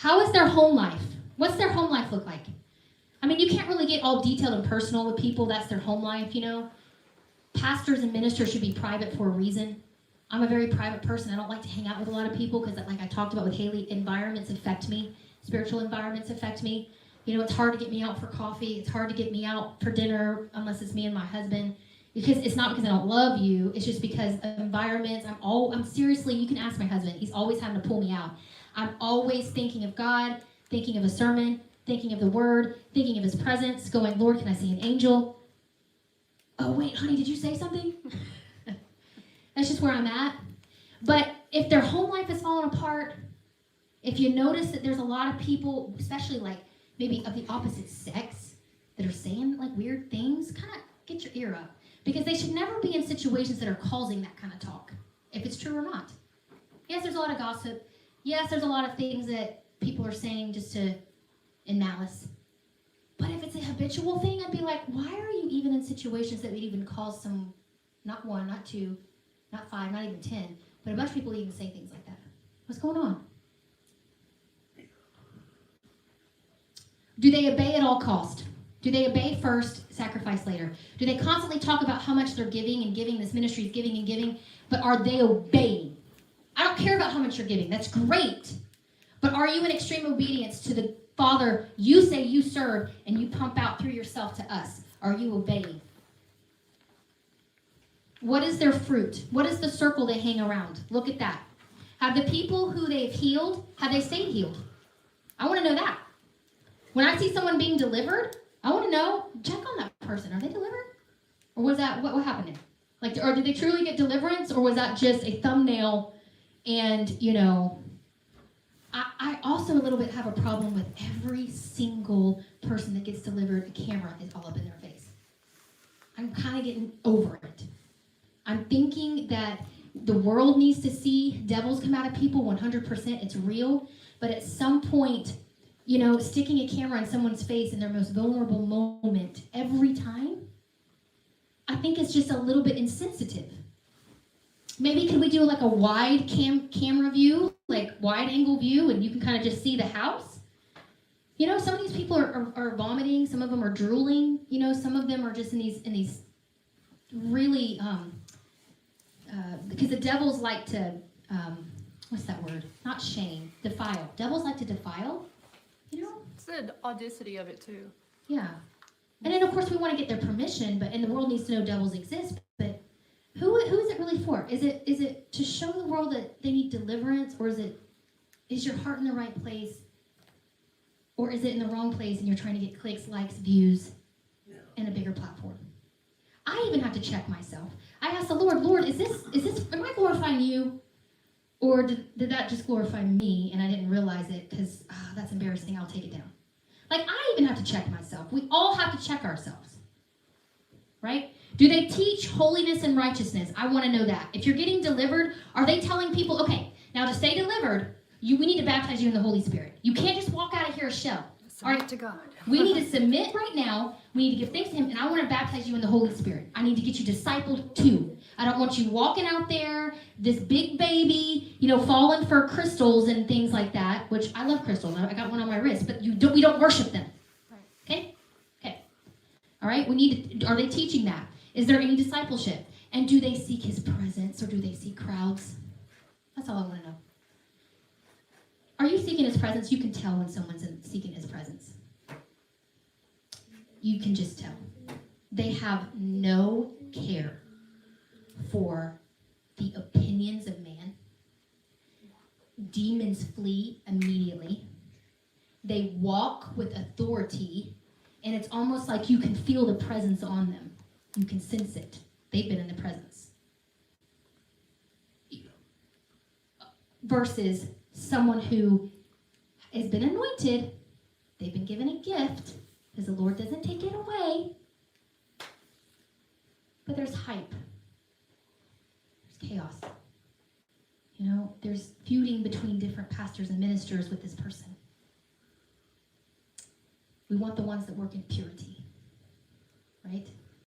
How is their home life? What's their home life look like? I mean, you can't really get all detailed and personal with people. That's their home life, you know. Pastors and ministers should be private for a reason. I'm a very private person. I don't like to hang out with a lot of people because, like I talked about with Haley, environments affect me. Spiritual environments affect me. You know, it's hard to get me out for coffee. It's hard to get me out for dinner unless it's me and my husband. Because it's not because I don't love you. It's just because of environments. I'm seriously, you can ask my husband. He's always having to pull me out. I'm always thinking of God, thinking of a sermon, thinking of the word, thinking of his presence, going, Lord, can I see an angel? Oh, wait, honey, did you say something? That's just where I'm at. But if their home life is falling apart, if you notice that there's a lot of people, especially like maybe of the opposite sex, that are saying like weird things, kind of get your ear up. Because they should never be in situations that are causing that kind of talk, if it's true or not. Yes, there's a lot of gossip. Yes, there's a lot of things that people are saying just to, in malice. But if it's a habitual thing, I'd be like, why are you even in situations that would even cause some, not one, not two, not five, not even 10, but a bunch of people even say things like that? What's going on? Do they obey at all cost? Do they obey first, sacrifice later? Do they constantly talk about how much they're giving and giving, this ministry is giving and giving, but are they obeying? I don't care about how much you're giving. That's great. But are you in extreme obedience to the Father you say you serve and you pump out through yourself to us? Are you obeying? What is their fruit? What is the circle they hang around? Look at that. Have the people who they've healed, have they stayed healed? I want to know that. When I see someone being delivered, I want to know, check on that person. Are they delivered? Or was that, what happened there? Like, or did they truly get deliverance? Or was that just a thumbnail and, you know, I also a little bit have a problem with every single person that gets delivered, the camera is all up in their face. I'm kind of getting over it. I'm thinking that the world needs to see devils come out of people 100%. It's real. But at some point, you know, sticking a camera in someone's face in their most vulnerable moment every time, I think it's just a little bit insensitive. Maybe could we do like a wide camera view, like wide angle view, and you can kind of just see the house? You know, some of these people are vomiting, some of them are drooling, you know, some of them are just in these really, because the devils like to, what's that word? Not shame, defile. Devils like to defile, you know? It's the audacity of it too. Yeah. And then of course we want to get their permission, and the world needs to know devils exist, but who is it really for? Is it to show the world that they need deliverance, or is your heart in the right place, or is it in the wrong place and you're trying to get clicks, likes, views, and a bigger platform? I even have to check myself. I ask the Lord, is this, am I glorifying you? Or did that just glorify me and I didn't realize it because that's embarrassing, I'll take it down. Like, I even have to check myself. We all have to check ourselves, right? Do they teach holiness and righteousness? I want to know that. If you're getting delivered, are they telling people, okay, now to stay delivered, we need to baptize you in the Holy Spirit. You can't just walk out of here a shell. Submit to God. We need to submit right now. We need to give thanks to Him, and I want to baptize you in the Holy Spirit. I need to get you discipled too. I don't want you walking out there, this big baby, you know, falling for crystals and things like that, which I love crystals. I got one on my wrist, but we don't worship them. Okay? Okay. All right? Are they teaching that? Is there any discipleship? And do they seek His presence, or do they seek crowds? That's all I want to know. Are you seeking His presence? You can tell when someone's seeking His presence. You can just tell. They have no care for the opinions of man. Demons flee immediately. They walk with authority, and it's almost like you can feel the presence on them. You can sense it. They've been in the presence. Versus someone who has been anointed, they've been given a gift, because the Lord doesn't take it away. But there's hype. There's chaos. You know, there's feuding between different pastors and ministers with this person. We want the ones that work in purity, right?